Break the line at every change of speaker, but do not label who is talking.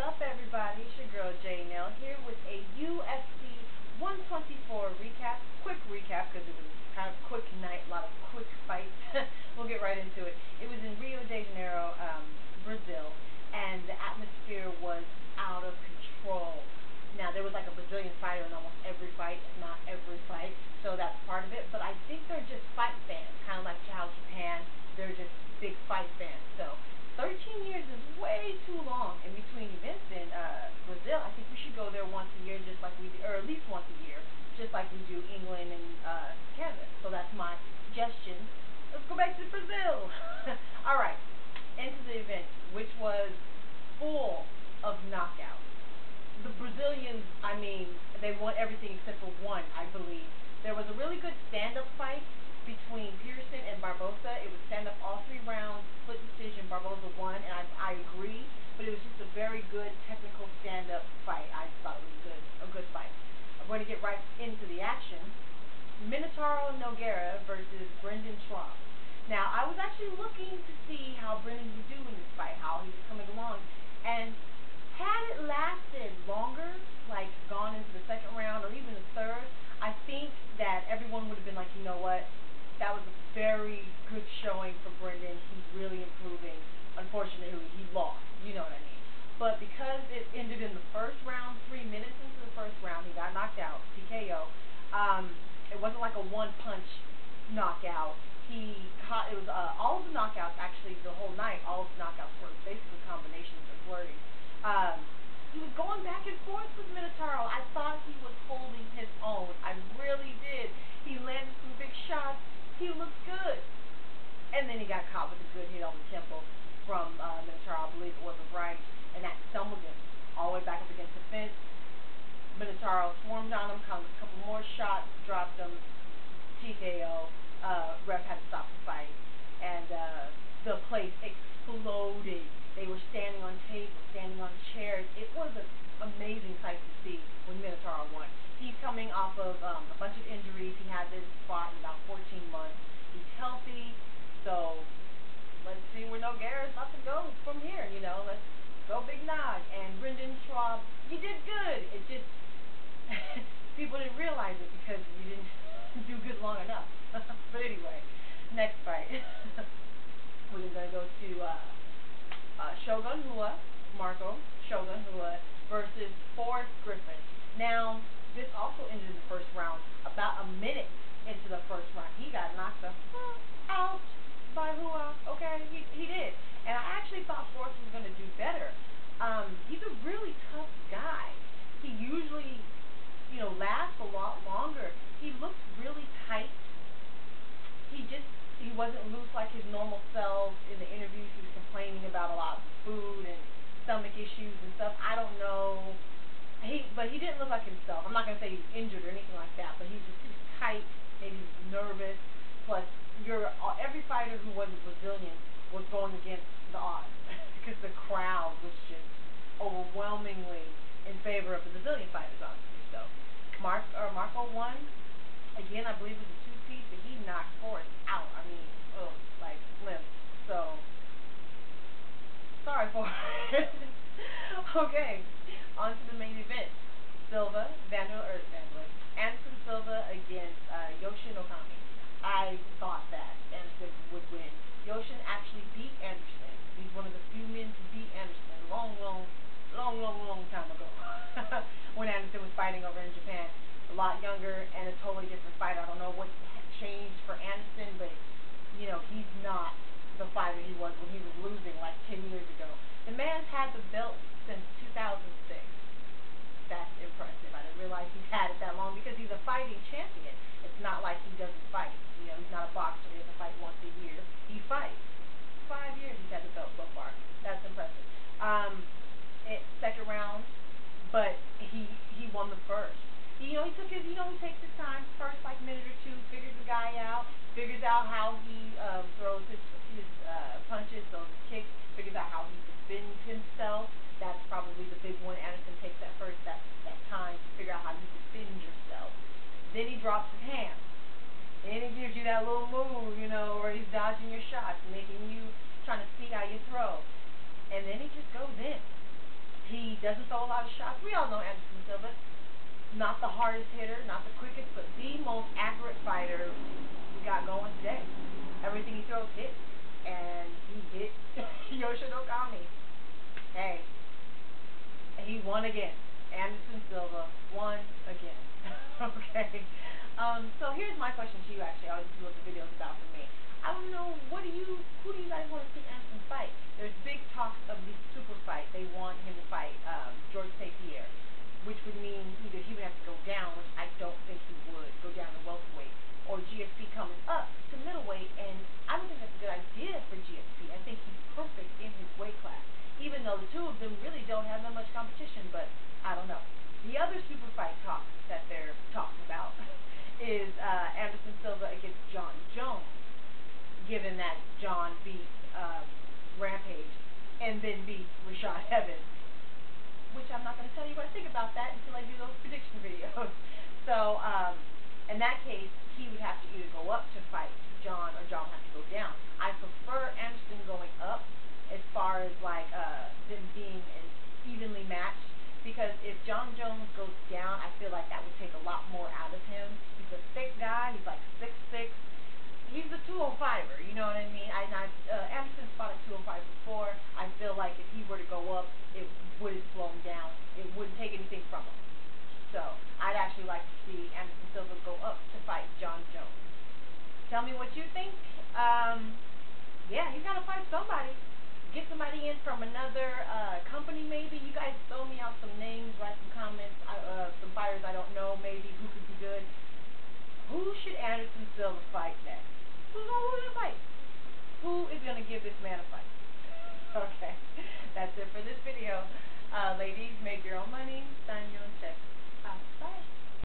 up, everybody? It's your girl J Nell here with a UFC 124 recap. Quick recap because it was kind of a quick night, a lot of quick fights. We'll get right into it. It was in Rio de Janeiro, Brazil, and the atmosphere was out of control. Now, there was like a Brazilian fighter in almost every fight, if not every fight, so that's part of it. But I think they're just fight fans, kind of like how Japan, they're just big fight fans. So 13 years is way too long in between events in Brazil. I think we should go there once a year, just like we do, or at least once a year, just like we do England and Canada. So that's my suggestion. Let's go back to Brazil. All right, into the event, which was full of knockouts. The Brazilians, I mean, they won everything except for one, I believe. There was a really good stand-up fight between Pearson and Barbosa. It was stand-up all 3 rounds, split decision. Barbosa won, and I agree, but it was just a very good technical stand-up fight. I thought it was a good fight. I'm going to get right into the action. Minotauro Nogueira versus Brendan Schaub. Now, I was actually looking to see how Brendan would do in this fight, how he was coming along, and had it lasted longer, like gone into the second round or even the third, I think that everyone would have been like, you know what, that was a very good showing for Brendan. He's really improving. Unfortunately, he lost. You know what I mean. But because it ended in the first round, 3 minutes into the first round, he got knocked out, TKO. It wasn't like a one-punch knockout. He caught, it was all of the knockouts, actually, the whole night, all of the knockouts were basically combinations and flurries. He was going back and forth with Minotauro. I thought he was holding his own. I really did. He landed some big shots. He looked good. And then he got caught with a good hit on the temple from Minotauro. I believe it was a right. And that stumbled him all the way back up against the fence. Minotauro swarmed on him, caught him with a couple more shots, dropped him, TKO. Ref had to stop the fight. And the place exploded. They were standing on tables, standing on chairs. It was an amazing sight to see when Minotauro won. He's coming off of a bunch of injuries. He hasn't fought in about 14 months. He's healthy, so let's see where Nogueira is about to go from here. You know, let's go big nog. And Brendan Schaub, you did good. It just people didn't realize it because you didn't do good long enough. But anyway, next fight. We're going to go to Shogun Rua, Marco Shogun Rua versus Forrest Griffin. Now, this also ended in the first round. About a minute into the first round, he got knocked the out by Rua. Okay, he did. And I actually thought Forrest was going to do better. He's a really tough guy. He usually, lasts a lot longer. He looked really tight. He wasn't loose like his normal self. In the interviews, he was complaining about a lot of food and stomach issues and stuff. I don't know. But he didn't look like himself. I'm not gonna say he was injured or anything like that, but he was tight. Maybe he was nervous. Plus, every fighter who wasn't Brazilian was going against the odds because the crowd was just overwhelmingly in favor of the Brazilian fighters, honestly. So, Marco won. Again, I believe it was a 2-piece, but he knocked Forrest out. I mean, like limp. So, sorry, Forrest. Okay, on to the main event. Anderson Silva against Yoshin Okami. I thought that Anderson would win. Yoshin actually beat Anderson. He's one of the few men to beat Anderson. Long time ago. When Anderson was fighting over in Japan. A lot younger and a totally different fighter. I don't know what changed for Anderson, but he's not the fighter he was when he was losing like 10 years ago. The man's had the belt since 2006. That's impressive. I didn't realize he's had it that long because he's a fighting champion. It's not like he doesn't fight. He's not a boxer. He doesn't fight once a year. He fights. 5 years he's had the belt so far. That's impressive. Second round, but he won the first. He took his, he takes his time, first like minute or two, figures the guy out, figures out how he throws his punches, throws his kicks, figures out how he defends himself. That's probably the big one. Anderson takes that time to figure out how you defend yourself. Then he drops his hands. Then he gives you that little move, where he's dodging your shots, trying to see how you throw. And then he just goes in. He doesn't throw a lot of shots. We all know Anderson Silva. Not the hardest hitter, not the quickest, but the most accurate fighter we got going today. Everything he throws hits, and he hit Okami. Hey, he won again. Anderson Silva won again. Okay. So here's my question to you. Actually, this is what the video is about for me. I want to know who do you guys want to see Anderson fight? There's big talks of the super fight. They want him to fight George St. Pierre, which would mean either he would have to go down, which I don't think he would, go down to welterweight, or GSP coming up to middleweight, and I don't think that's a good idea for GSP. I think he's perfect in his weight class, even though the two of them really don't have that much competition, but I don't know. The other super fight talk that they're talking about is Anderson Silva against John Jones, given that John beat Rampage and then beat Rashad Evans, which I'm not going to tell you what I think about that until I do those prediction videos. So, in that case, he would have to either go up to fight John or John would have to go down. I prefer Anderson going up as far as like them being as evenly matched, because if John Jones goes down, I feel like that would take a lot more out of him. He's a thick guy. He's like 6'6". He's a 205er, you know what I mean? Anderson fought at 205 before. I feel like if he were to go up, it wouldn't slow him down. It wouldn't take anything from him. So I'd actually like to see Anderson Silva go up to fight John Jones. Tell me what you think. Yeah, he's got to fight somebody. Get somebody in from another company, maybe. You guys throw me out some names, write some comments, some fighters I don't know, maybe, who could be good. Who should Anderson Silva fight next? Who's going to fight? Who is going to give this man a fight? Okay, that's it for this video. Ladies, make your own money.